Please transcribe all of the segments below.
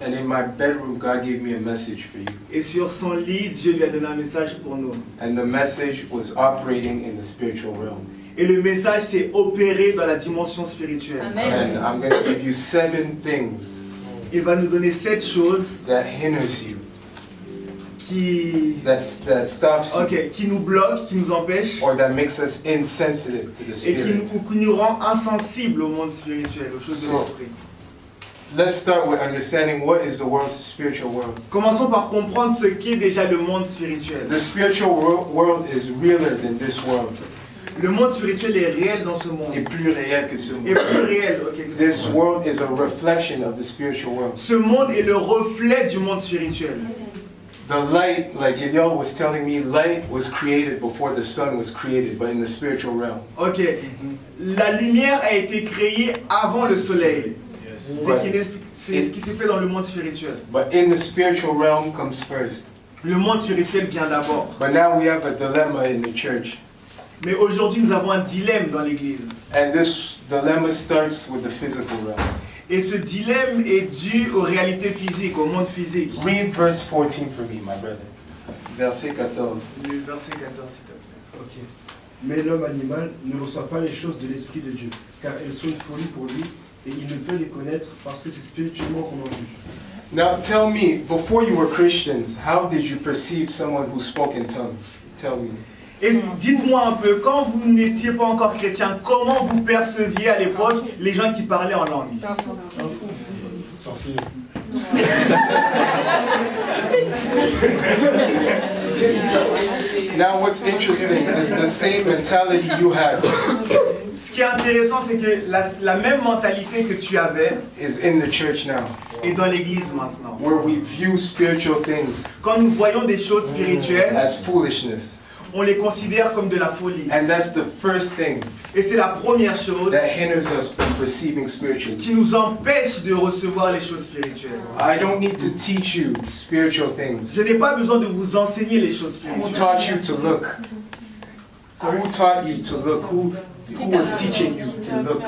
And in my bedroom, God gave me a message for you. Et sur son lit, Dieu lui a donné un message pour nous. And the message was operating in the spiritual realm. Et le message s'est opéré dans la dimension spirituelle. And I'm going to give you 7 things Il va nous donner 7 choses that hinders you, that stops you, qui nous bloquent, qui nous empêchent, or that makes us insensitive to the et spirit. qui nous rend insensibles au monde spirituel, aux choses de l'esprit. Let's start with understanding what is the world's spiritual world. Commençons par comprendre ce qu'est déjà le monde spirituel. The spiritual world is realer than this world. Le monde spirituel est réel dans ce monde. Et plus réel que ce monde. Et plus réel. Okay, This world is a reflection of the spiritual world. Ce monde est le reflet du monde spirituel. The light, like Eliel was telling me, light was created before the sun was created, but in the spiritual realm. Ok. La lumière a été créée avant le soleil. C'est ce qui s'est fait dans le monde spirituel. But in the spiritual realm comes first. Le monde spirituel vient d'abord. But now we have a dilemma in the church. Mais aujourd'hui, nous avons un dilemme dans l'église. And this dilemma starts with the physical realm. Et ce dilemme est dû aux réalités physiques, au monde physique. Read verse 14 for me, my brother. Verset 14. Le verset 14, s'il te plaît. Ok. Mais l'homme animal ne reçoit pas les choses de l'Esprit de Dieu, car elles sont une folie pour lui, et il ne peut les connaître parce que c'est spirituellement qu'on en juge. Now tell me, before you were Christians, how did you perceive someone who spoke in tongues? Tell me. Et dites-moi un peu, quand vous n'étiez pas encore chrétien, comment vous perceviez à l'époque les gens qui parlaient en langue? Sorcier. Now what's interesting is the same mentality you had Ce qui est intéressant, c'est que la même mentalité que tu avais is in the church now, est dans l'église maintenant. where we view spiritual things Quand nous voyons des choses spirituelles, as foolishness. on les considère comme de la folie. And that's the first thing Et c'est la première chose that hinders us from perceiving spiritually. qui nous empêche de recevoir les choses spirituelles. I don't need to teach you spiritual things. Je n'ai pas besoin de vous enseigner les choses Who spirituelles. taught you to look? Who taught you to look? Who was teaching you to look?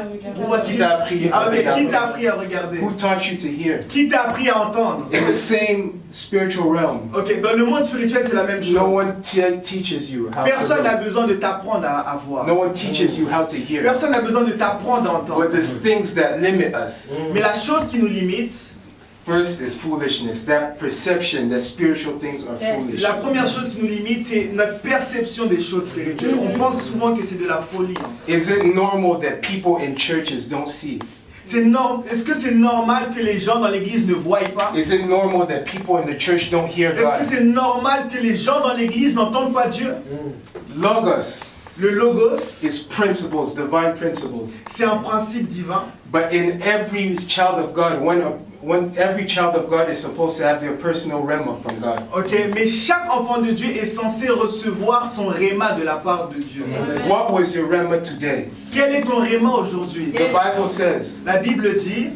Qui t'a appris à mais qui t'a regarder? appris à regarder? Who taught you to hear? Qui t'a appris à entendre? In the same spiritual realm, Ok, dans le monde spirituel, c'est la même no chose. one teaches you how Personne to n'a look. besoin de t'apprendre à voir. No one teaches you how to hear. Personne n'a besoin de t'apprendre à But entendre. there's things that limit us. Mais la chose qui nous limite, First is foolishness. That perception that spiritual things are foolish. la première chose qui nous limite, c'est notre perception des choses spirituelles. On pense souvent que c'est de la folie. Is it normal that people in churches don't see? Est-ce que c'est normal que les gens dans l'église ne voient pas? Is it normal that people in the church don't hear Est-ce que God? c'est normal que les gens dans l'église n'entendent pas Dieu? Logos Le logos, is principles, divine principles. c'est un principe divin. But in every child of God, when every child of God is supposed to have their personal rhema from God. Ok, mais chaque enfant de Dieu est censé recevoir son réma de la part de Dieu. What was your rhema today? Quel est ton réma aujourd'hui? The Bible says La Bible dit,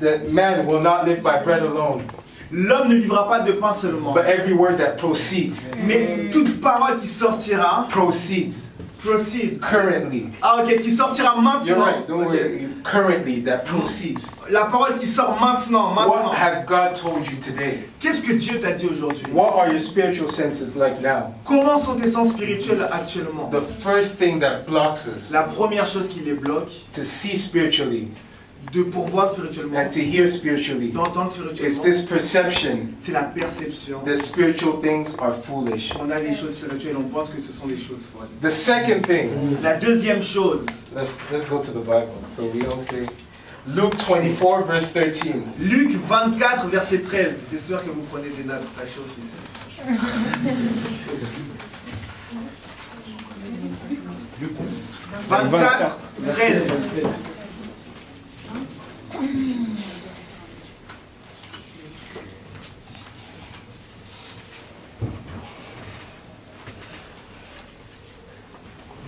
that man will not live by bread alone, l'homme ne vivra pas de pain seulement, but every word that proceeds. mais toute parole qui sortira, Proceeds proceed. currently. Ah ok, qui sortira You're maintenant. right, don't Ok. worry. Currently, that proceeds. La parole qui sort maintenant. What has God told you today? Qu'est-ce que Dieu t'a dit aujourd'hui? What are your spiritual senses like now? Comment sont tes sens spirituels actuellement? The first thing that blocks us La première chose qui les bloque, to see spiritually de pourvoir spirituellement, and to hear spiritually d'entendre is spirituellement, this perception c'est la perception. that spiritual things are foolish. On a des choses spirituelles, on pense que ce sont des choses folles. The second thing, La deuxième chose, let's go to the Bible so we don't say. Luke 24 verse 13. Luc 24, verset 13. J'espère que vous prenez des notes, ça chauffe ici. 24, 13.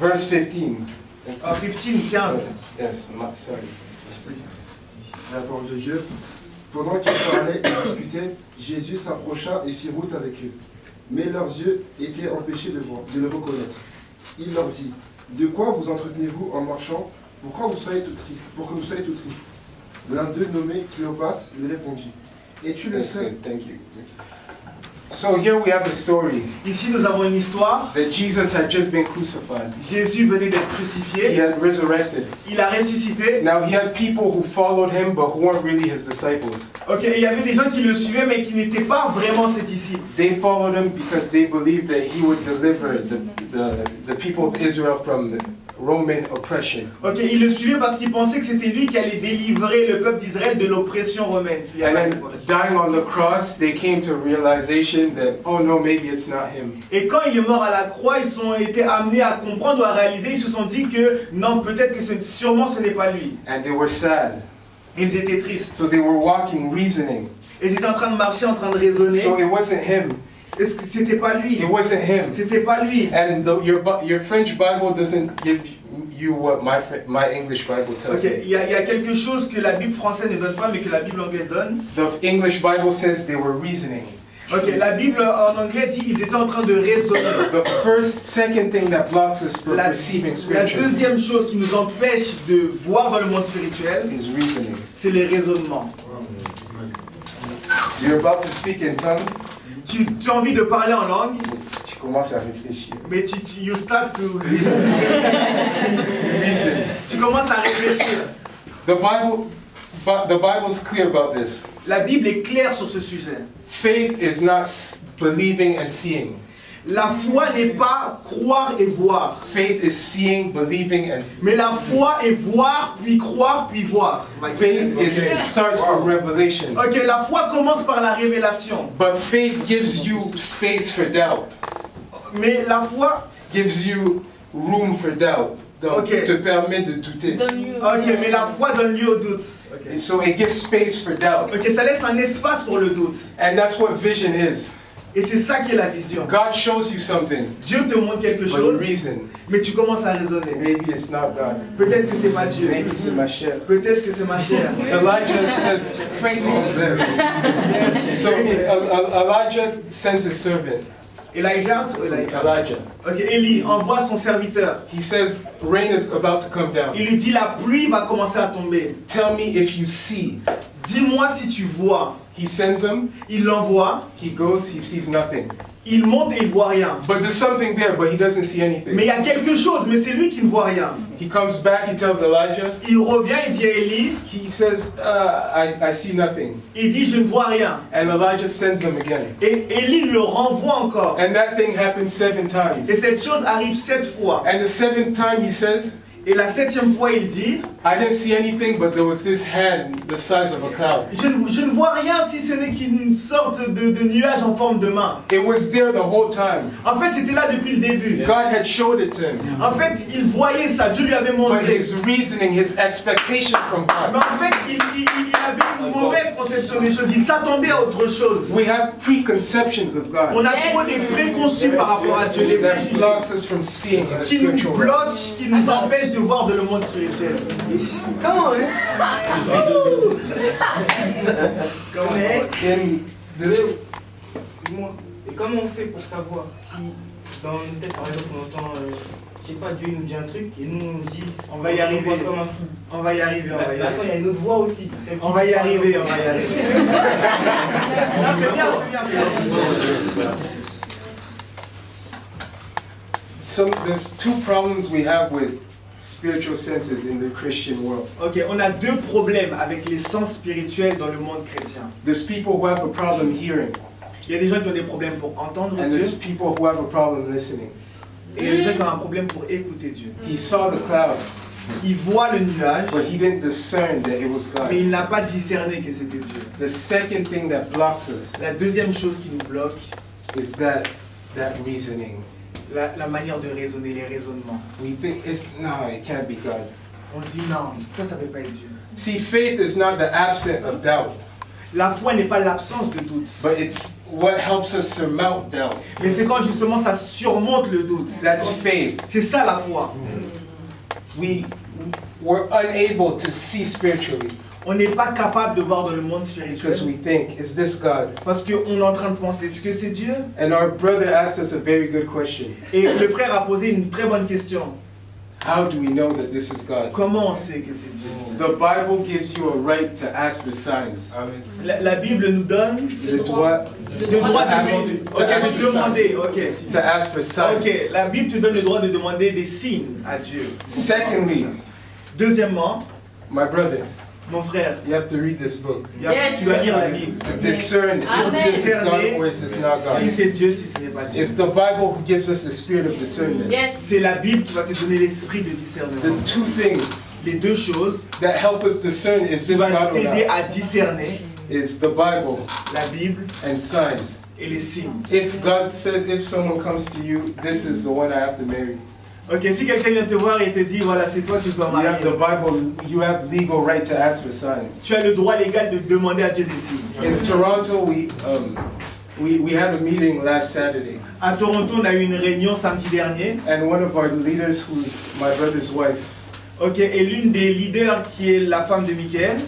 Verse 15. Ah, 15, 15. Yes, sorry. La parole de Dieu. Pendant qu'ils parlaient et discutaient, Jésus s'approcha et fit route avec eux. Mais leurs yeux étaient empêchés de le reconnaître. Il leur dit, de quoi vous entretenez-vous en marchant? Pour que vous soyez tout tristes. L'un d'eux, nommé Cléopas, lui répondit, Es-tu le That's seul? good. Thank you. So here we have a story Ici, nous avons une histoire. that Jesus had just been crucified. Jésus venait d'être He crucifié. had resurrected. Il a ressuscité. Now he had people who followed him but who weren't really his disciples. Ok, et il y avait des gens qui le suivaient, mais qui n'étaient pas vraiment ses disciples. They followed him because they believed that he would deliver the people of Israel from the Roman oppression. Ok, ils le suivaient parce qu'ils pensaient que c'était lui qui allait délivrer le peuple d'Israël de l'oppression romaine. And then dying on the cross, they came to a realization that, oh no, maybe it's not him. Et quand il est mort à la croix, ils ont été amenés à comprendre ou à réaliser, ils se sont dit que non, peut-être que sûrement ce n'est pas lui. And they were sad. Ils étaient tristes. So they were walking, reasoning. Ils étaient en train de marcher, en train de raisonner. So it wasn't him. Est-ce que c'était pas lui? It wasn't him. C'était pas lui. And your French Bible doesn't give you what my English Bible tells Ok, me. il y a quelque chose que la Bible française ne donne pas, mais que la Bible anglaise donne. The English Bible says they were reasoning. Ok, la Bible en anglais dit qu'ils étaient en train de raisonner. The second thing that blocks us from receiving La spiritual deuxième chose qui nous empêche de voir dans le monde spirituel, is reasoning. c'est les raisonnements. You're about to speak in tongue. Tu as envie de parler en langue, Tu commences à réfléchir. mais you start to Reason. tu commences à réfléchir. The Bible's clear about this. La Bible est claire sur ce sujet. Faith is not believing and seeing. La foi n'est pas croire et voir, Faith is seeing, believing, and mais la foi est voir, puis croire, puis voir. faith starts from revelation. Ok, la foi commence par la révélation, But faith gives you space for doubt. mais la foi, Gives you room for doubt. Donc, Ok. te permet de douter. ok, mais la foi donne lieu au doute. Ok. And so it gives space for doubt. Ok, ça laisse un espace pour le doute. And that's what vision is. Et c'est ça qui est la vision. God shows you something, Dieu te montre quelque but you chose, reason. mais tu commences à raisonner. Maybe it's not God. Peut-être que c'est pas Dieu. Maybe c'est ma chair. Peut-être que c'est ma chair. Elijah says, so Elijah sends his servant, Elijah. Elijah. Ok, Élie envoie son serviteur. He says, rain is about to come down. Il lui dit la pluie va commencer à tomber. Tell me if you see. Dis-moi si tu vois. He sends him, Il l'envoie. he goes, he sees nothing. Il monte et il voit rien. But there's something there, but he doesn't see anything. Mais il y a quelque chose, mais c'est lui qui ne voit rien. He comes back, he tells Elijah, Il revient, il dit à Élie, he says, I see nothing. il dit je ne vois rien. And Elijah sends him again. Et Élie le renvoie encore. And that thing happens 7 times. Et cette chose arrive 7 fois. And the 7th time he says, Et la 7e fois il dit, I didn't see anything, but there was this hand the size of a cloud. je ne vois rien si ce n'est qu'une sorte de nuage en forme de main. It was there the whole time. En fait c'était là depuis le début. God had showed it to him. En fait il voyait ça, Dieu lui avait But montré. his reasoning, his expectation from Mais God. en fait il avait une mauvaise conception des choses, il s'attendait à autre chose. We have preconceptions of God On a trop des préconçus par rapport à Dieu, les that préjugés, blocks us from seeing in the qui nous spiritual realm. bloquent, qui nous empêchent de voir de le monde spirituel. Comment In this, Et comment on fait pour savoir si dans une tête par exemple on entend je sais pas, Dieu nous dit un truc et nous on dit On va y arriver. pense comme un fou. On va y arriver, on va y La fois il y a arriver. une autre voix aussi. celle qui On va y parle. arriver, on va y arriver. Non, c'est bien, c'est bien, c'est bien. there's 2 problems we have with spiritual senses in the Christian world. Ok, on a 2 problèmes avec les sens spirituels dans le monde chrétien. There's people who have a problem hearing, Il y a des gens qui ont des problèmes pour entendre and Dieu, there's people who have a problem listening. et il y a des gens qui ont un problème pour écouter Dieu. He saw the cloud, Il voit le nuage, but he didn't discern that it was mais God. il n'a pas discerné que c'était Dieu. The second thing that blocks us La deuxième chose qui nous bloque, is that reasoning. la manière de raisonner, les raisonnements. We think no, it can't be God. On se dit non, ça ne peut pas être Dieu. See, faith is not the absence of doubt, La foi n'est pas l'absence de doute, but it's what helps us surmount doubt. mais c'est quand justement ça surmonte le doute. That's faith. C'est ça la foi. We're unable to see spiritually On n'est pas capable de voir dans le monde because spirituel we think, is this God? parce qu'on est en train de penser, est-ce que c'est Dieu? And our brother asked us a very good question. Et le frère a posé une très bonne question. How do we know that this is God? Comment on sait que c'est Dieu? The Bible gives you a right to ask for signs. La Bible nous donne Le droit le droit de demander. Ok. to ask for signs. Ok, la Bible te donne le droit de demander des signes à Dieu. Secondly, Deuxièmement, my brother, mon frère, you have to read this book tu dois lire la Bible. to discern if this is God or if it's not Si God. c'est Dieu, si ce n'est pas Dieu. It's the Bible who gives us the spirit of discernment. C'est la Bible qui va te donner l'esprit de discernement. The two things Les deux choses that help us discern is qui this vont God or t'aider not à discerner is the Bible la Bible and signs. et les signes. If God says, if someone comes to you, this is the one I have to marry. Ok, si quelqu'un vient te voir et te dit, voilà, c'est toi que je dois You have the marier. Bible, you have legal right to ask for signs. Tu as le droit légal de demander à Dieu des signes. In Toronto, we had a meeting last Saturday, À Toronto, on a eu une réunion samedi dernier. and one of our leaders, who's my brother's wife, Ok, et l'une des leaders qui est la femme de Michael,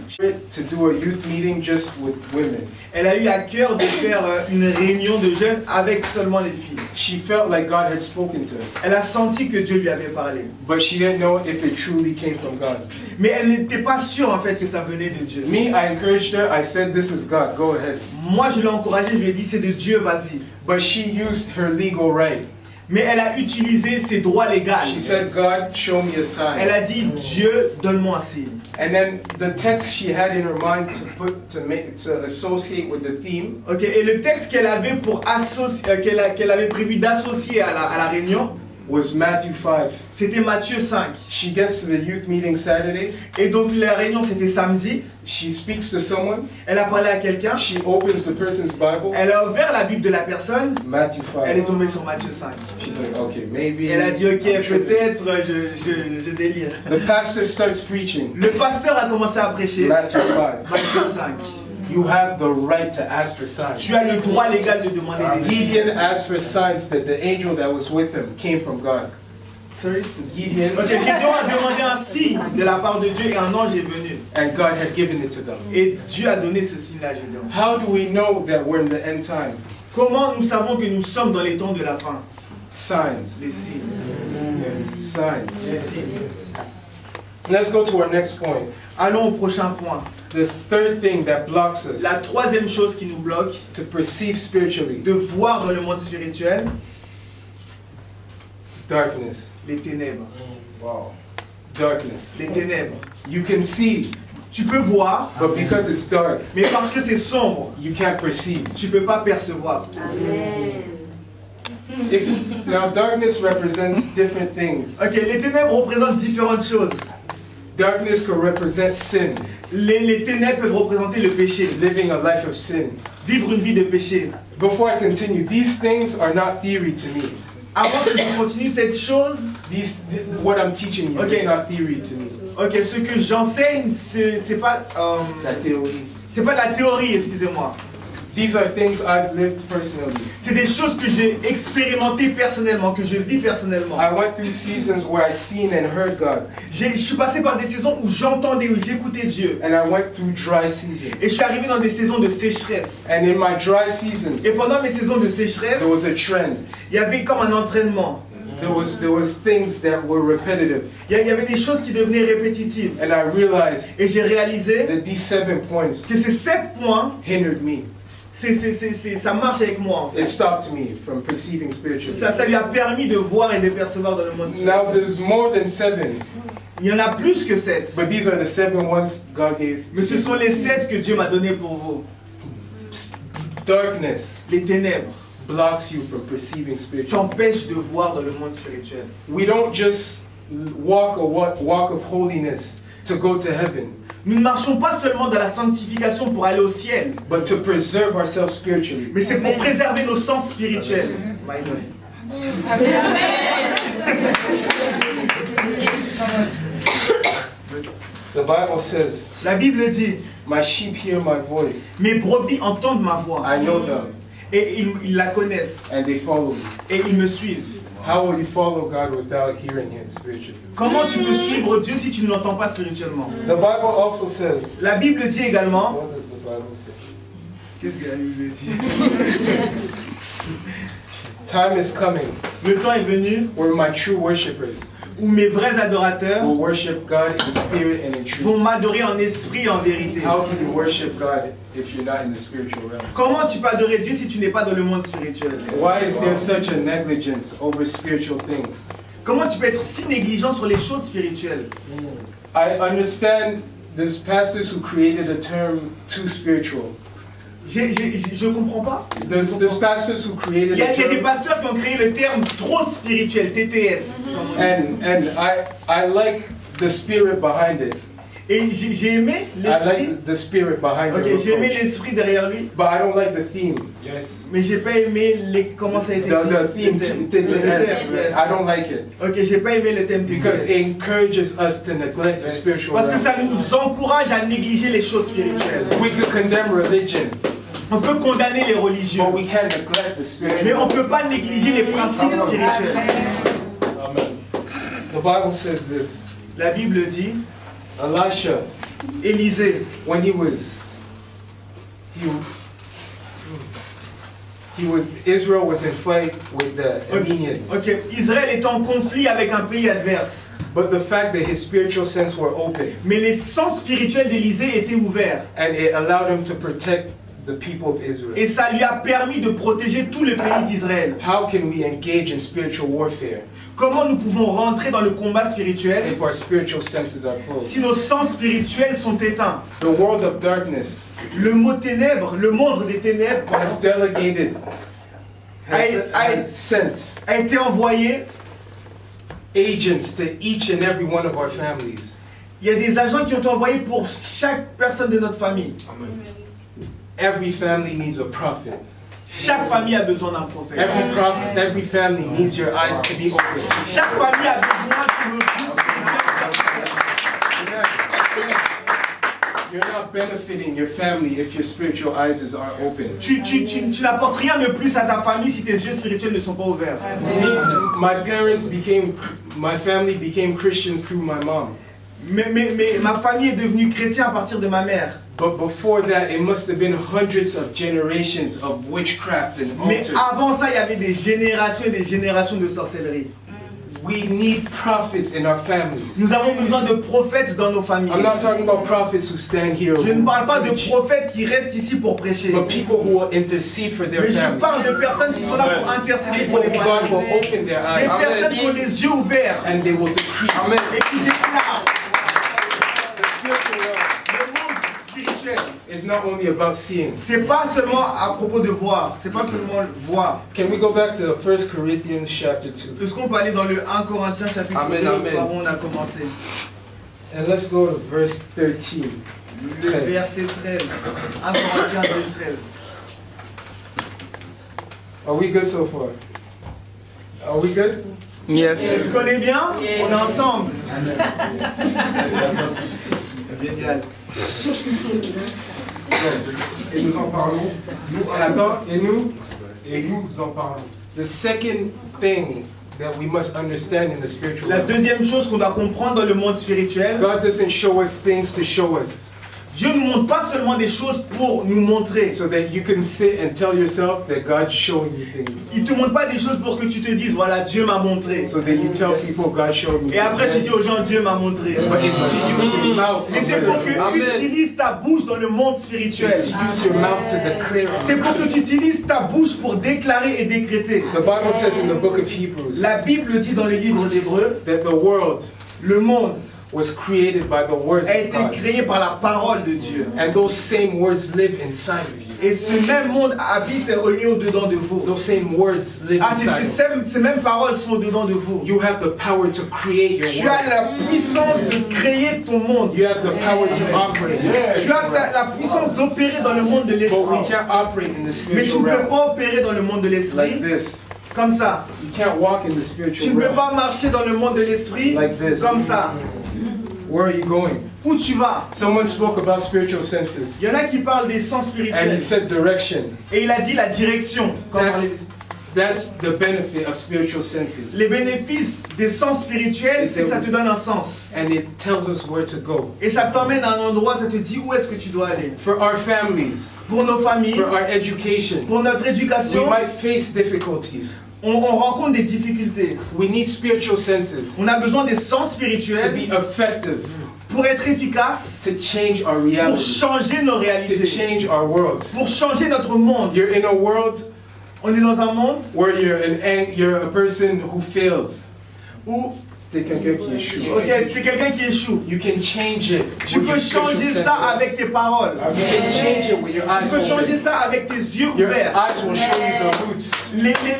to do a youth meeting just with women. elle a eu à cœur de faire une réunion de jeunes avec seulement les filles. She felt like God had spoken to her, Elle a senti que Dieu lui avait parlé. but she didn't know if it truly came from God. Mais elle n'était pas sûre en fait que ça venait de Dieu. Me, I encouraged her. I said, "This is God. Go ahead." Moi, je l'ai encouragée, je lui ai dit, c'est de Dieu, vas-y. But she used her legal right. Mais elle a utilisé ses droits légaux. She said, "God, show me a Elle sign." a dit, Dieu, donne-moi un signe. And then the text she had in her mind to associate with the theme Ok, et le texte qu'elle avait pour associer, qu'elle avait prévu d'associer à la réunion, was Matthew 5. c'était Matthieu 5. She gets to the youth meeting Saturday. Et donc la réunion c'était samedi. She speaks to someone. Elle a parlé à quelqu'un. She opens the person's Bible. Elle a ouvert la Bible de la personne. Matthew Elle est 5. tombée sur Matthieu 5. She's like, okay, maybe. Elle a dit, ok, I'm sure. peut-être je délire. The pastor starts preaching. Le pasteur a commencé à prêcher. Matthew 5. Matthieu 5. You have the right to ask for signs. Tu as le droit légal de demander des signes. Gideon asked for signs that the angel that was with him came from God. Sorry? Gideon, Ok, Gédéon a demandé un signe de la part de Dieu et un ange est venu. and God had given it to them. Et Dieu a donné ce signe-là à Gédéon. How do we know that we're in the end time? Comment nous savons que nous sommes dans les temps de la fin? Signs. Les signes. Signs. Les signes. Let's go to our next point. Allons au prochain point. This third thing that blocks us La troisième chose qui nous bloque to perceive spiritually, de voir dans le monde spirituel, darkness. les ténèbres. Wow. Darkness. Les ténèbres. You can see, Tu peux voir, but because it's dark, mais parce que c'est sombre, you can't perceive. tu ne peux pas percevoir. Now, darkness represents different things. Ok, les ténèbres représentent différentes choses. Darkness could represent sin, Les ténèbres peuvent représenter le péché, living a life of sin. vivre une vie de péché. Before I continue, these things are not theory to me. Avant que je continue cette chose, What I'm teaching you Okay. is not theory to me. ok, ce que j'enseigne, c'est pas La théorie. c'est pas de la théorie, excusez-moi. These are things I've lived personally. C'est des choses que j'ai expérimentées personnellement, que je vis personnellement. I went through seasons where I seen and heard God, Je suis passé par des saisons où j'entendais, où j'écoutais Dieu. and I went through dry seasons. Et je suis arrivé dans des saisons de sécheresse. And in my dry seasons, Et pendant mes saisons de sécheresse, there was a trend. il y avait comme un entraînement. There was things that were repetitive, Il y avait des choses qui devenaient répétitives. and I realized Et j'ai réalisé that these 7 points que ces 7 points, hindered me. ça marche avec moi en fait. It stopped me from perceiving spiritually. Ça lui a permis de voir et de percevoir dans le monde spirituel. Now there's more than 7, Il y en a plus que 7. but these are the 7 ones God gave. Mais ce sont les 7 que Dieu m'a donnés pour vous. Darkness Les ténèbres blocks you from perceiving spiritually. t'empêchent de voir dans le monde spirituel. We don't just walk a walk of holiness to go to heaven, Nous ne marchons pas seulement dans la sanctification pour aller au ciel, but to preserve ourselves spiritually. mais c'est pour préserver nos sens spirituels. My God. The Bible says, La Bible dit, "My sheep hear my voice. mes brebis entendent ma voix I know them, et ils la connaissent and they follow me." et ils me suivent. How will you follow God without hearing Him spiritually? Comment tu peux suivre Dieu si tu ne l'entends pas spirituellement? The Bible also says, La Bible dit également, what does the Bible say? qu'est-ce que la Bible dit? Time is coming Le temps est venu where my true worshipers où mes vrais adorateurs will worship God in spirit and in vont truth. m'adorer en esprit et en vérité. How can you worship God if you're not in the spiritual realm? Comment tu peux adorer Dieu si tu n'es pas dans le monde spirituel? Why is there such a negligence over spiritual things? Comment tu peux être si négligent sur les choses spirituelles? I understand there's pastors who created a term too spiritual. Je comprends pas. There's pastors who created Il y a a des term, pasteurs qui ont créé le terme trop spirituel, TTS. comme on dit. and I like the spirit behind it. Et j'ai aimé I l'esprit. like the spirit behind Ok, the j'ai aimé approach. l'esprit derrière lui, But I don't like the theme. mais j'ai pas aimé comment ça a été The écrit. theme Le thème. TTS. Le thème, yes. I don't like it Ok, j'ai pas aimé le thème because TTS. it encourages us to neglect the spiritual Parce que realm. ça nous encourage à négliger les choses spirituelles. We could condemn religion, On peut condamner les religieux, but we can't neglect the mais spiritual. on peut pas négliger les principes spirituels. The Bible says this. La Bible dit, Elisha, Élisée, when Israel was in fight with the Arameans. ok, Israël est en conflit avec un pays adverse. But the fact that his spiritual sense were open Mais les sens spirituels d'Élisée étaient ouverts. and it allowed him to protect the people of Israel. Et ça lui a permis de protéger tout le pays d'Israël. How can we engage in spiritual warfare Comment nous pouvons rentrer dans le combat spirituel if our spiritual senses are closed? si nos sens spirituels sont éteints? The world of darkness Le mot ténèbres, le monde des ténèbres has delegated, has sent a été envoyé. agents to each and every one of our families. Il y a des agents qui ont été envoyés pour chaque personne de notre famille. Every family needs a prophet. Chaque famille a besoin d'un prophète. Every family needs your eyes to be open. Chaque famille a besoin que nos vies spirituelles soient ouvertes. You're not benefiting your family if your spiritual eyes are open. Tu n'apportes rien de plus à ta famille si tes yeux spirituels ne sont pas ouverts. My family became Christians through my mom. Mais ma famille est devenue chrétienne à partir de ma mère. But before that, it must have been hundreds of generations of witchcraft and Mais altars. avant ça, il y avait des générations et des générations de sorcellerie. We need prophets in our families. Nous avons besoin de prophètes dans nos familles. I'm not talking about prophets who stand here, Je ne parle pas de preach, prophètes qui restent ici pour prêcher. but people who will intercede for their Mais je families. parle de personnes qui sont là pour intercéder People pour les who God familles. will open their Des eyes personnes qui ont les yeux ouverts and they will decree. et qui déclarent. The spiritual realm Le monde spirituel, is not only about seeing. c'est pas seulement à propos de voir, c'est pas seulement voir. Can we go back to 1 Corinthians chapter 2? Est-ce qu'on peut aller dans le 1 Corinthiens chapitre 2 par où on a commencé? And let's go to verse 13. Le verset 13. 1 Corinthiens 2, 13. Are we good so far? Are we good? Yes. Est-ce qu'on est bien? On est ensemble. Génial. Et nous en parlons. Attends, et nous? Et nous en parlons. The second thing that we must understand in the spiritual La realm, deuxième chose qu'on doit comprendre dans le monde spirituel, God doesn't show us things to show us, Dieu nous montre pas seulement des choses pour nous montrer. so that you can sit and tell yourself that God's showing you things. Il te montre pas des choses pour que tu te dises, voilà, Dieu m'a montré. So that you tell people God showed me Et après tu dis things. aux gens, Dieu m'a montré. But it's to use your mouth. Et c'est pour que tu utilises ta bouche dans le monde spirituel. It's to use your mouth to declare. C'est pour que tu utilises ta bouche pour déclarer et décréter. The Bible says in the book of Hebrews La Bible dit dans le livre d'Hébreux, that the world le monde was created by the words a of été God. créé par la parole de Dieu. And those same words live inside of you. Et ce même monde habite au-dedans de vous. Those same words live Ah, inside of you. ces mêmes paroles sont au-dedans de vous. You have the power to create your Tu world. as la puissance de créer ton monde. You have the power to operate in the Tu spiritual as la puissance d'opérer dans le monde de But we l'esprit. can't operate in the Mais tu spiritual ne peux realm pas opérer dans le monde de like l'esprit this. comme ça. You can't walk in the Tu spiritual ne peux realm pas marcher dans le monde de l'esprit like this. comme ça. Where are you going? Où tu vas? Someone spoke about spiritual senses, Il y en a qui parlent des sens and spirituels. he said direction. Et il a dit la direction. That's the benefit of spiritual senses, Les bénéfices des sens spirituels, c'est que ça te donne un sens. and it tells us where to go. Et ça t'emmène à un endroit, ça te dit où est-ce que tu dois aller. For our families, Pour nos familles, for our education, pour notre we éducation, might face difficulties, on rencontre des difficultés. We need spiritual senses On a besoin des sens to spirituels be effective, pour être efficace, to change our pour reality, changer nos to réalités, change our worlds. pour changer notre monde. You're in a world On est dans un monde where you're a person who fails. où T'es quelqu'un qui échoue. c'est quelqu'un qui échoue. You can change it Tu with your peux spiritual changer ça senses. avec tes paroles. You can change it with your Tu eyes peux changer open. ça avec tes yeux Your ouverts. eyes will show you the roots,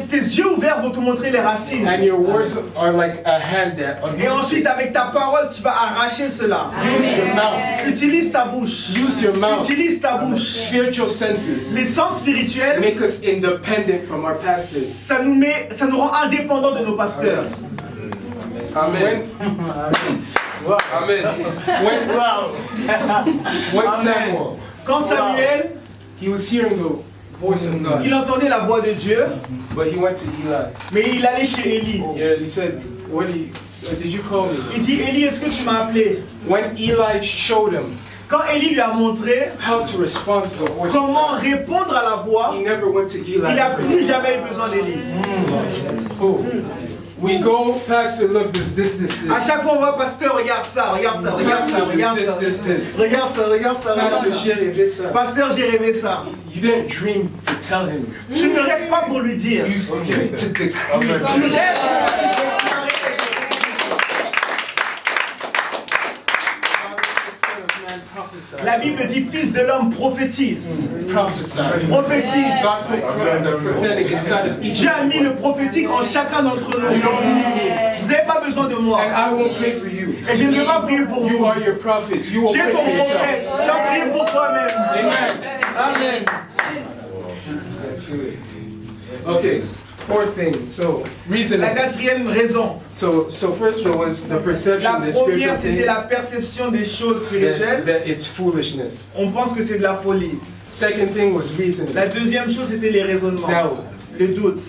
Tes yeux ouverts vont te montrer les racines. and your words are like a hand that Et unroots ensuite, it. avec ta parole, tu vas arracher cela. Use your mouth. Utilise ta bouche. Use your mouth. Utilise ta bouche. Spiritual senses Les sens spirituels, make us independent from our pastors. ça nous rend indépendants de nos pasteurs. Amen. Amen. When Samuel, Quand Samuel, he was hearing the voice of il God, entendait la voix de Dieu, but he went to Eli. mais il allait chez Élie. He said, "What did you call me?" Il dit, Élie, est-ce que tu m'as appelé? When Eli showed him Quand Élie lui a montré how to respond to the voice of comment God, répondre à la voix, he never went to Eli. il n'a plus jamais eu besoin d'Élie. Cool. We go, Pastor, look, this. À chaque fois on voit, pasteur, regarde ça, regarde ça, regarde ça, regarde ça. This. Regarde ça, regarde ça, regarde Pastor, ça. j'ai rêvé ça. Pasteur, j'ai rêvé ça. You didn't dream to tell him. Tu ne rêves pas pour lui dire. You dreamed to decree. Tu rêves pour lui déclarer. La Bible dit, fils de l'homme prophétise. Prophesy. Prophétise. God put the prophetic inside of each Dieu a of mis us. le prophétique en chacun d'entre nous. You don't need me, Vous n'avez pas besoin de moi. and I won't pray for you. Et je ne vais pas prier pour You vous. are your prophets. You will Tu es pray ton for prophète. yourself. Tu as prié pour toi-même. Amen. Amen. Okay. Fourth thing. So La reasoning. quatrième raison. So first there was the La perception, the spiritual première, c'était things, la perception des choses spirituelles. that it's foolishness. On pense que c'est de la folie. Second thing was reasoning. La deuxième chose, c'était les raisonnements. Doubt. Le doute.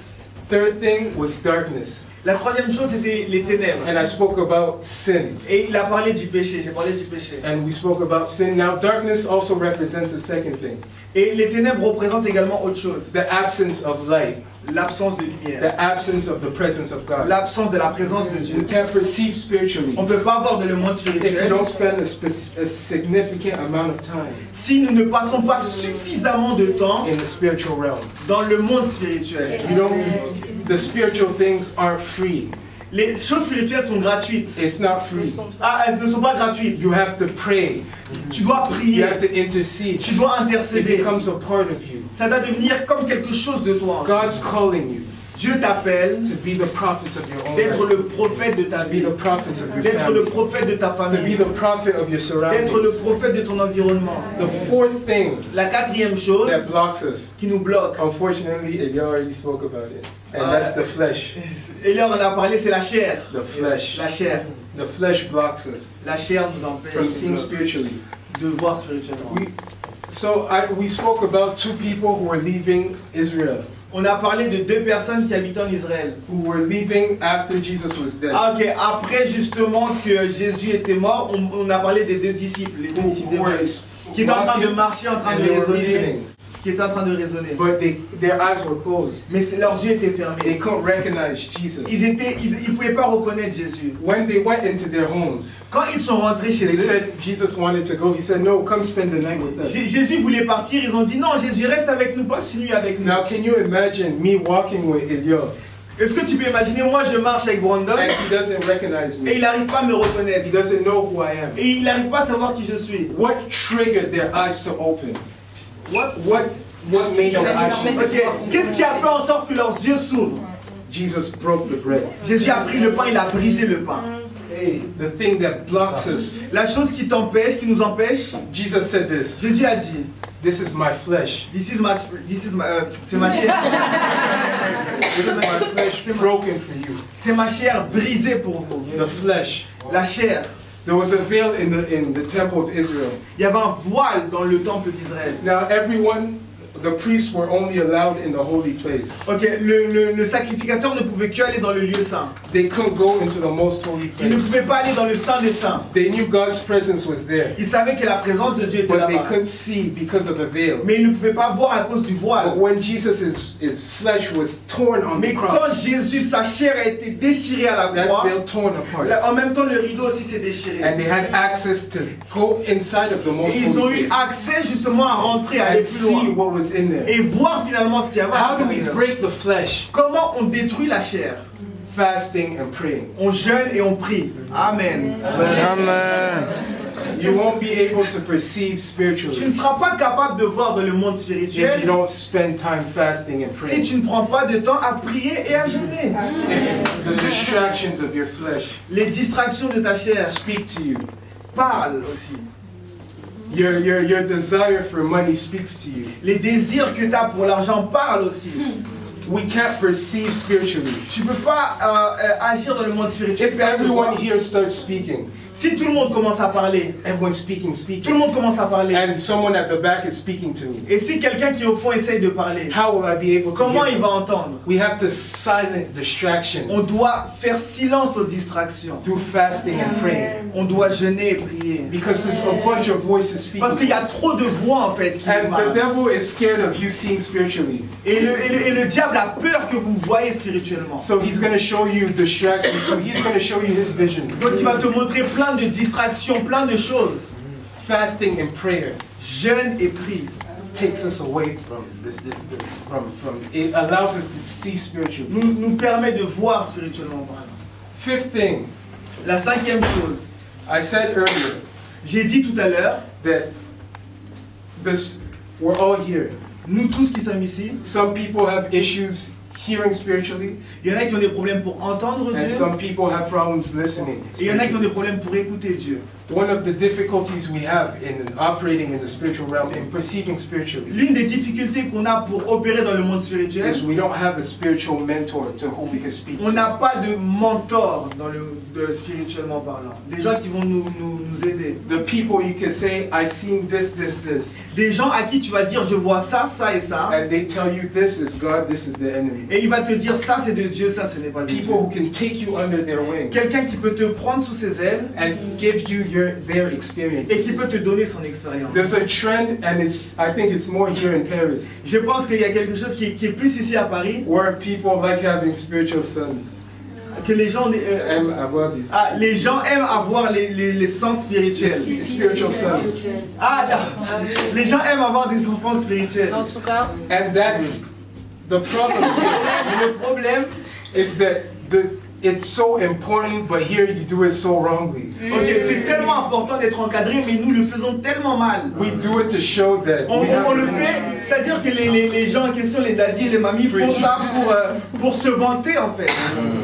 Third thing was darkness. La troisième chose, c'était les ténèbres. And I spoke about sin. Et il a parlé du péché. J'ai parlé du péché. And we spoke about sin. Now darkness also represents a second thing. Et les ténèbres représentent également autre chose. The absence of light. L'absence de lumière. The absence of the presence of God. L'absence de la présence de You Dieu. can't perceive spiritually On ne peut pas voir dans le monde if you spirituel don't spend a significant amount of time si nous ne passons pas suffisamment de temps in the spiritual realm. dans le monde spirituel. You don't, the spiritual things aren't free. Les choses spirituelles sont gratuites. It's not free. Ah, elles ne sont pas gratuites. You have to pray. Tu dois You prier. have to intercede. Tu dois It intercéder. becomes a part of you. Ça doit devenir comme quelque chose de toi. God's calling you Dieu t'appelle to be the prophets of your own d'être life, le prophète de ta to be vie, the prophets of your d'être le family, prophète de ta to be famille, the prophet of your d'être le surroundings. prophète de ton environnement. The fourth thing La quatrième chose that blocks us, qui nous bloque, unfortunately, and you already spoke about it, and that's the flesh. et là on en a parlé, c'est la chair. The flesh. La chair. The flesh blocks us La chair nous empêche from seeing spiritually. de voir spirituellement. We spoke about two people who were leaving Israel, On a parlé de deux personnes qui habitaient en Israël. who were leaving after Jesus was dead, Ah, ok, après justement que Jésus était mort, on a parlé des deux disciples, les deux disciples who were d'Emmaüs, qui étaient en train de walking marcher, en train and de they were raisonner, reasoning, qui étaient en train de raisonner. but their eyes were closed. Mais leurs yeux étaient They fermés. couldn't recognize Jesus. Ils pouvaient pas reconnaître Jésus. When they went into their homes, Quand ils sont rentrés chez they eux, said Jesus wanted to go. He said, "No, come spend the night with us." Jésus voulait partir, ils ont dit non, Jésus reste avec nous, passe une nuit avec nous. Now, can you imagine me walking with Ilya Est-ce que tu peux imaginer, moi je marche avec Brandon and he doesn't recognize et me? il n'arrive pas à me He reconnaître. doesn't know who I am. Et il n'arrive pas à savoir qui je suis. What triggered their eyes to open? What made their eyes open? Ok, qu'est-ce qui a fait en sorte que leurs yeux s'ouvrent? Jesus broke the bread. Jésus a pris le pain, il a brisé le pain. The thing that blocks us. La chose qui t'empêche, qui nous empêche, Jesus said this. Jésus a dit, This is my flesh. c'est ma chair. This is my flesh broken for you. C'est ma chair brisée pour vous. The flesh. La chair. There was a veil in the temple of Israel. Il y avait un voile dans le temple d'Israël. Now everyone, the priests were only allowed in the holy place. Ok, le sacrificateur ne pouvait que aller dans le lieu saint. They couldn't go into the most holy Il ne place. pouvait pas aller dans le saint des saints. They knew God's presence was there, Il savait que la présence de Dieu était but they là-bas. couldn't see because of the veil. Mais il ne pouvait pas voir à cause du But voile. when his flesh was torn on Mais the quand cross, Jésus, sa chair a été déchirée à la that croix, veil torn apart, en même temps le rideau aussi s'est déchiré. and they had access to go inside of the most Et ils ont holy eu place accès justement à rentrer, à aller and plus see loin. what was in there. Et voir finalement ce qu'il y avait à How do we l'intérieur. break the flesh? Comment on détruit la chair? Fasting and praying. On jeûne et on prie. Amen. You won't be able to perceive Tu ne spiritually seras pas capable de voir dans le monde if you spirituel don't spend time fasting and si praying. tu ne prends pas de temps à prier et à jeûner. If the distractions of your flesh Les distractions de ta chair speak to you, parlent aussi. your desire for money speaks to you. Les désirs que tu as pour l'argent parlent aussi. We can't perceive spiritually. Tu ne peux pas agir dans le monde spirituel. If everyone here starts speaking, Si tout le monde commence à parler, everyone's speaking, tout le monde commence à parler. and someone at the back is speaking to me, Et si quelqu'un qui est au fond essaye de parler, how will I be able to comment hear il them? va entendre? We have to silence distractions On doit faire silence aux distractions. through fasting and praying, On doit jeûner et prier. because there's a bunch of voices speaking Parce qu'il y a to us. trop de voix en fait qui nous And the parlent. devil is scared of you seeing spiritually. Et le diable a peur que vous voyez spirituellement. So he's going to show you distractions. So he's going to show you his visions. Donc il va te montrer plein de distractions, plein de choses. Fasting and prayer Jeûne et prie. takes us away from this. From it allows us to see spiritually. Nous permet de voir spirituellement parlant. Fifth thing, La cinquième chose, I said earlier j'ai dit tout à l'heure, that we're all here. nous tous qui sommes ici, Some people have issues hearing spiritually, il y en a qui ont des problèmes pour entendre and Dieu, some people have problems listening. et il y en a qui ont spiritually. des problèmes pour écouter Dieu. One of the difficulties we have in operating in the spiritual realm, in perceiving spiritually, L'une des difficultés qu'on a pour opérer dans le monde spirituel, is we don't have a spiritual mentor to whom we can speak on to. n'a pas de mentor spirituellement parlant. Des gens qui vont nous aider. The people you can say, I seen this, Des gens à qui tu vas dire je vois ça, ça et ça. and they tell you this is God, this is the enemy. Et il va te dire ça c'est de Dieu, ça ce n'est pas de Dieu. People who can take you under their wing Quelqu'un qui peut te prendre sous ses ailes and give you their experience. et qui peut te donner son expérience. There's a trend, and I think it's more here in Paris, Je pense qu'il y a quelque chose qui est plus ici à Paris, where people like having spiritual sons. que les gens, Aiment avoir des les gens aiment avoir les sens spirituels. spiritual sons. Les gens aiment avoir des enfants spirituels. En tout cas, And that's the problem Mais le problème, is that it's so important, but here you do it so wrongly. ok, c'est tellement important d'être encadré, mais nous le faisons tellement mal. We do it to show that On we have le fait, c'est-à-dire que les gens en question, les daddies et les mamies, font ça pour se vanter en fait.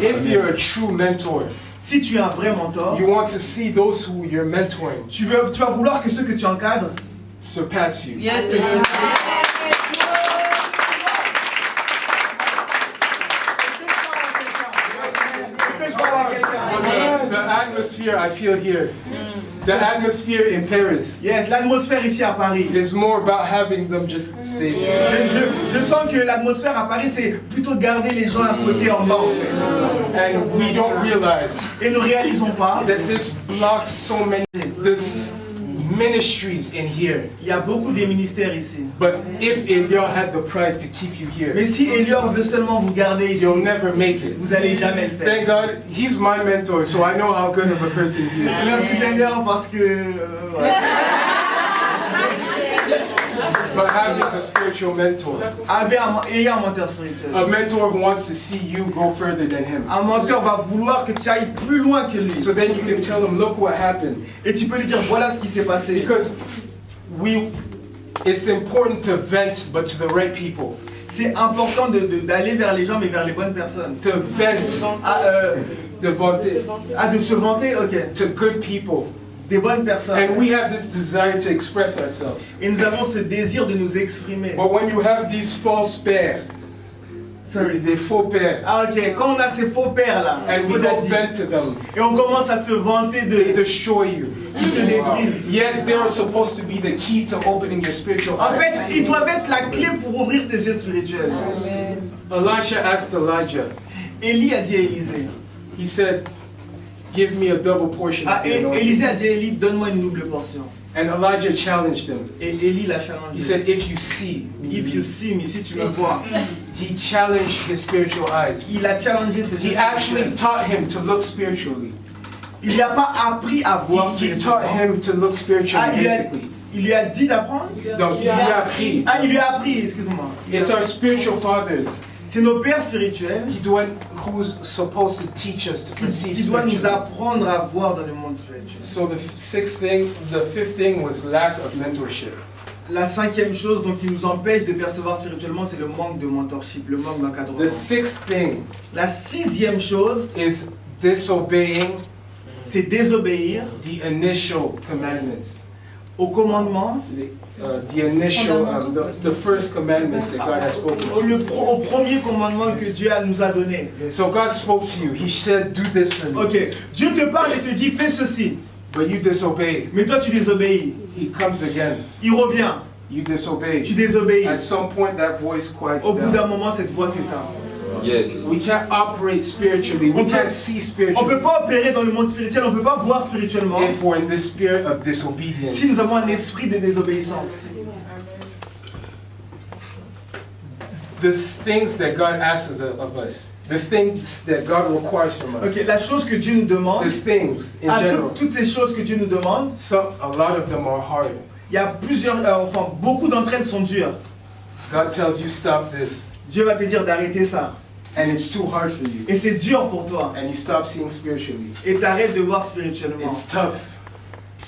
If you're a true mentor, Si tu es un vrai mentor, you want to see those who you're mentoring tu vas vouloir que ceux que tu encadres surpass you. yes. Est-ce que je parle à quelqu'un? The atmosphere I feel here, the atmosphere in Paris Yes, l'atmosphère ici à Paris. is more about having them just stay there. Je sens que l'atmosphère à Paris, c'est plutôt de garder les gens à côté en bas en fait. And we don't realize Et nous réalisons pas, that this blocks so many this ministries in here. il y a beaucoup des ministères ici. But if Eliel had the pride to keep you Mais here, si Elior veut seulement vous garder ici, you'll never make it. vous allez jamais le faire. Thank God, he's my mentor, so I know how good of a person he is. Merci Seigneur parce que... voilà. But having a spiritual mentor, Ayez un menteur spirituel. a mentor wants to see you go further than him. Un menteur va vouloir que tu ailles plus loin que lui. So then you can tell him, look what happened. Et tu peux lui dire, voilà ce qui s'est passé. Because it's important to vent, but to the right people. C'est important d'aller vers les gens, mais vers les bonnes personnes. To vent, de vanter, De se vanter, ok. to good people. Des bonnes personnes. And we have this desire to express ourselves. Et nous avons ce désir de nous exprimer. But when you have these false bears, Sorry. Des faux pères. Ah ok, quand on a ces faux pères là, And we faux go daddies, vent to them. et on commence à se vanter They de, destroy you. ils te détruisent. Yet they're supposed to be the key to opening your spiritual En fait, eyes. ils doivent être la clé pour ouvrir tes yeux spirituels. Elisha asked Elijah, Élie a dit à Élisée. he said, give me a double portion Ah, of the et anointing. Élisée a dit à Élie, donne-moi une double portion. And Elijah challenged him. Et Élie l'a He challengé. said, if you see me, If you see me, si tu me vois. he challenged his spiritual eyes. Il a challengé ses He yeux actually spirituels. taught him to look spiritually. Il lui a pas appris à voir He taught spirituellement. him to look Ah, spiritually, basically. il lui a dit d'apprendre. Donc, il lui a appris. Ah, il lui a appris, excuse-moi. It's our spiritual fathers C'est nos pères spirituels who's supposed to teach us to perceive qui doivent nous spiritually. apprendre à voir dans le monde spirituel. So the fifth thing was lack of mentorship. La cinquième chose donc, qui nous empêche de percevoir spirituellement, c'est le manque de mentorship, le manque d'encadrement. The sixth thing La sixième chose, is disobeying c'est désobéir the initial commandments. au commandement, The initial, the first commandments that God has spoken to you. au premier commandement que Dieu nous a donné. So God spoke to you. He said, do this for me. Ok, Dieu te parle et te dit fais ceci, But you disobeyed. mais toi tu désobéis. He comes again. Il revient, You disobeyed. tu désobéis. At some point, that voice quiets Au bout down. d'un moment, cette voix s'éteint. Yes. We can't operate spiritually. We can't see On ne spiritually peut pas opérer dans le monde spirituel, on ne peut pas voir spirituellement if we're in this spirit of si disobedience. nous avons un esprit de désobéissance. The things that God asks of us, the things that God requires from us, Ok, la chose que Dieu nous demande, the things in à general, toutes ces choses que Dieu nous demande, a lot of them are hard. il y a plusieurs, enfin beaucoup d'entre elles sont dures. God tells you stop this, Dieu va te dire d'arrêter ça. and it's too hard for you, Et c'est dur pour toi. and you stop seeing spiritually. Et t'arrêtes de voir spirituellement. It's tough.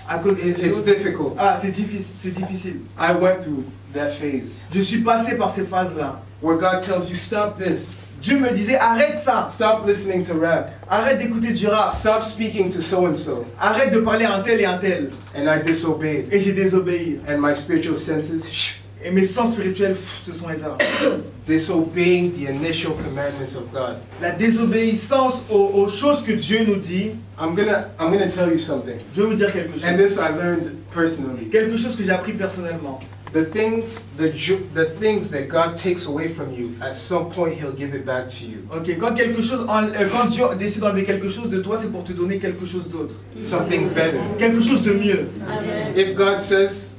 À cause de ces It's choses. difficult. Ah, c'est difficile. I went through that phase Je suis passé par ces phases-là. where God tells you stop this, Dieu me disait arrête ça. stop listening to rap, Arrête d'écouter du rap. stop speaking to so and so, Arrête de parler à un tel et un tel. and I disobeyed, Et j'ai désobéi. and my spiritual senses Et mes sens spirituels se sont éteints. disobeying the initial commandments of God. La désobéissance aux choses que Dieu nous dit. I'm gonna tell you something, Je vais vous dire quelque and chose. this I learned personally. Quelque chose que j'ai appris personnellement. The things that God takes away from you, at some point He'll give it back to you. Ok, quand quand Dieu décide d'enlever quelque chose de toi, c'est pour te donner quelque chose d'autre. Something better. Quelque chose de mieux. If God says,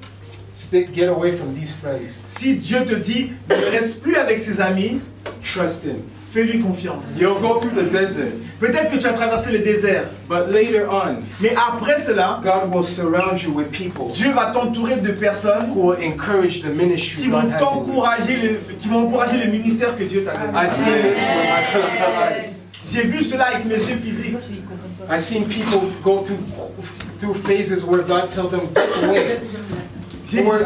get away from these friends, Si Dieu te dit, ne reste plus avec ses amis, trust Him. fais-lui confiance. You'll go through the desert, Peut-être que tu as traversé le désert, but later on, mais après cela, God will surround you with people Dieu va t'entourer de personnes who will encourage the ministry qui vont God has in you. qui vont encourager le ministère que Dieu t'a donné. I seen this with my physical eyes. J'ai vu cela avec mes yeux physiques. I seen people go through phases where God told them get away. Or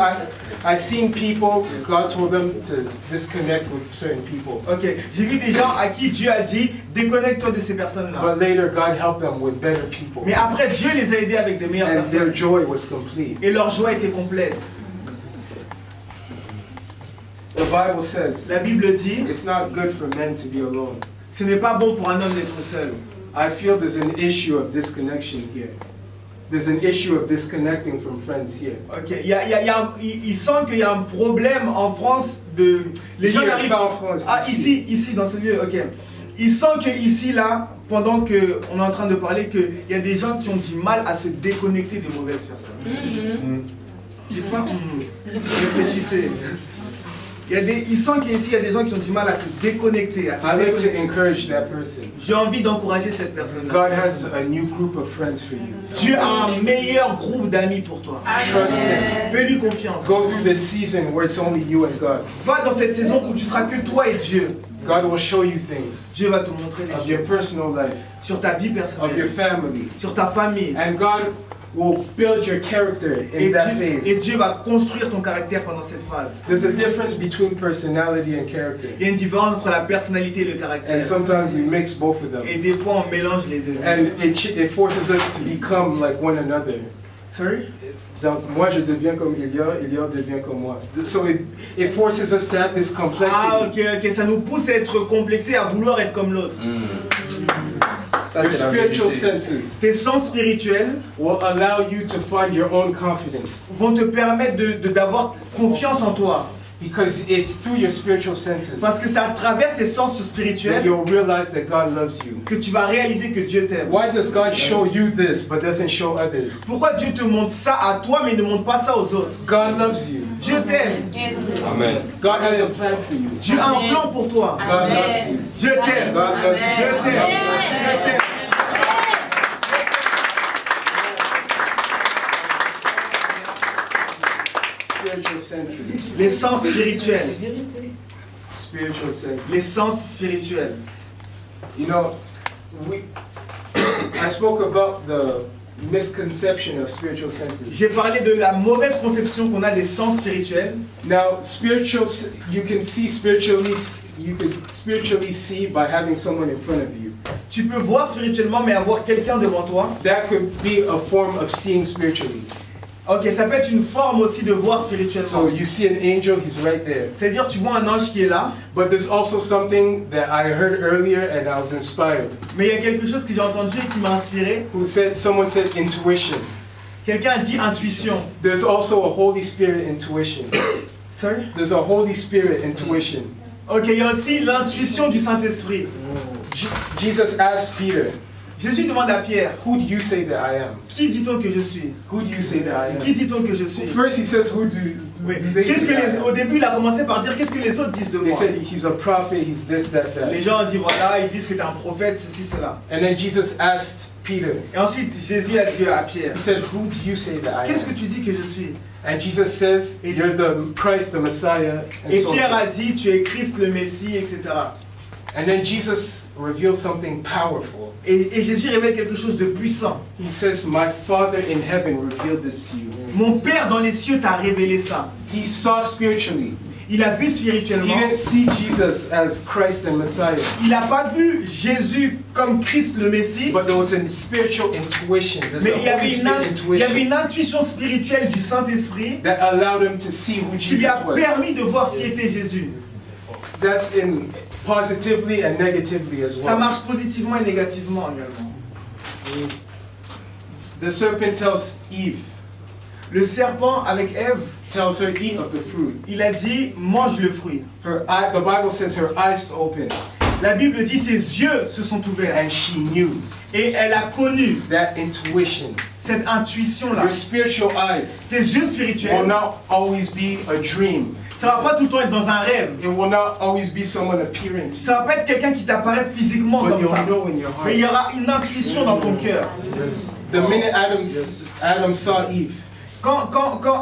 I seen people, God told them to disconnect with certain people. Ok, j'ai vu des gens à qui Dieu a dit, déconnecte-toi de ces personnes-là. But later God helped them with better people. Mais après, Dieu les a aidés avec de meilleures And their personnes. joy was complete. Et leur joie était complète. The Bible says, La Bible dit, it's not good for men to be alone. ce n'est pas bon pour un homme d'être seul. I feel there's an issue of disconnection here. There's an issue of disconnecting from friends here. Ok, il sent qu'il y a un problème en France de... Les gens Here, arrivent... pas en France, Ah, ici, dans ce lieu, ok. Il sent que ici, là, pendant qu'on est en train de parler, qu'il y a des gens qui ont du mal à se déconnecter des mauvaises personnes. Dites pas, réfléchissez. Il sent qu'ici, il y a des gens qui ont du mal à se déconnecter. À se I like to déconnecter. encourage that person. J'ai envie d'encourager cette personne-là. God has a new group of friends for you. Dieu a un meilleur groupe d'amis pour toi. Trust Him. Fais-lui confiance. Go through this season where it's only you and God. Va dans cette saison où tu seras que toi et Dieu. God will show you things Dieu va te montrer des of choses your personal life, sur ta vie of your personnelle, family, sur ta famille. and God will build your character in that Et phase. Dieu va construire ton caractère pendant cette phase. There's a difference between personality and character, Il y a une différence entre la personnalité et le caractère. and sometimes we mix both of them, Et des fois, on mélange les deux. and it forces us to become like one another. Sorry? Donc, moi, je deviens comme Elia devient comme moi. So it forces us to have this complexity. Ah, ok, ça nous pousse à être complexés, à vouloir être comme l'autre. Your spiritual senses Tes sens spirituels will allow you to find your own confidence. vont te permettre d'avoir confiance en toi. Because it's through your spiritual senses Parce que c'est à travers tes sens that spirituels you'll realize that God loves you. que tu vas réaliser que Dieu t'aime. Why does God show you this but doesn't show others? Pourquoi Dieu te montre ça à toi mais ne montre pas ça aux autres? God loves you. Dieu t'aime. Amen. God has a plan for you. Dieu a un plan pour toi. God loves you. Dieu t'aime. God loves you. Dieu t'aime. Dieu t'aime. Spiritual senses. Les sens spirituels. Spiritual senses. Les sens spirituels. You know, I spoke about the misconception of spiritual senses. J'ai parlé de la mauvaise conception qu'on a des sens spirituels. Now, you can spiritually see by having someone in front of you. Tu peux voir spirituellement mais avoir quelqu'un devant toi. That could be a form of seeing spiritually. Ok, ça peut être une forme aussi de voir So spirituellement. you see an angel, he's right there. C'est-à-dire tu vois un ange qui est là, But there's also something that I heard earlier and I was inspired. mais il y a quelque chose que j'ai entendu et qui m'a inspiré. Someone said intuition. Quelqu'un a dit intuition. There's also a Holy Spirit intuition. Sorry? There's a Holy Spirit intuition. Ok, il y a aussi l'intuition du Saint-Esprit. Jesus asked Peter, Jésus demande à Pierre, who do you say that I am? qui dit-on que je suis? Who do you say that I Qui am? dit-on que je suis? First he says, who do Oui. they Qu'est-ce say que that I am? au début, il a commencé par dire qu'est-ce que les autres disent de They moi? said he's a prophet, he's this, that, Les that. gens disent voilà, ils disent que tu es un prophète, ceci, cela. And then Jesus asked Peter, Et ensuite, Jésus a dit à Pierre, he said, who do you say that I qu'est-ce que am? tu dis que je suis? And Jesus says, you're the Christ, the Messiah, and Et so Pierre a forth. dit tu es Christ le Messie, etc. And then Jesus reveals something powerful. Et Jésus révèle quelque chose de puissant. He says, my Father in heaven revealed this to you. Mon Père dans les cieux t'a révélé ça. He saw spiritually. Il a vu He spirituellement. didn't see Jesus as Christ and Messiah, Il n'a pas vu Jésus comme Christ le Messie. but there was a spiritual intuition. There's Mais a il y Holy avait Spirit une intuition intuition spirituelle du Saint-Esprit that allowed him to see who qui lui Jesus a was. permis de voir qui était Jésus. That's in positively and negatively as Ça well. marche positivement et négativement également. The serpent tells Eve, Le serpent avec Ève, tells her, eat of the fruit. il a dit mange le fruit. The Bible says her eyes opened La Bible dit ses yeux se sont ouverts and she knew et elle a connu that intuition. cette intuition-là. Your spiritual eyes Tes yeux will spirituels, not always be a dream. ça va pas tout le temps être dans un rêve. It will not always be someone appearing to you. Ça va pas être quelqu'un qui t'apparaît physiquement But comme you'll ça. know in your Mais il y heart. aura une intuition dans ton cœur. The minute Adam saw Eve, Quand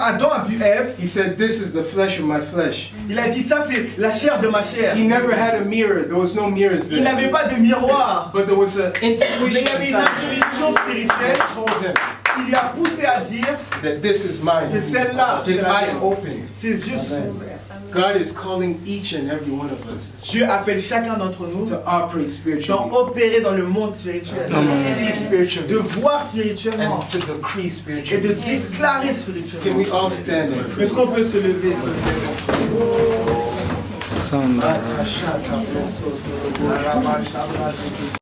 Adam a vu Ève, he said, this is the flesh of my flesh. il a dit ça c'est la chair de ma chair. He never had a mirror. There was no mirrors Il n'avait there. pas de miroir. But there was an Mais intuition il y avait une inside him intuition spirituelle that told him qui lui a poussé à dire that this is mine. que celle-là, His c'est la eyes mienne. opened. Ses yeux sont ouverts. God is calling each and every one of us Dieu appelle chacun d'entre nous to operate spiritually, d'opérer dans le monde spirituel, to see de spiritually, voir spirituellement and to decree et spiritually. de déclarer Can spirituellement. we all stand and pray? Est-ce qu'on peut se lever, s'il vous plaît?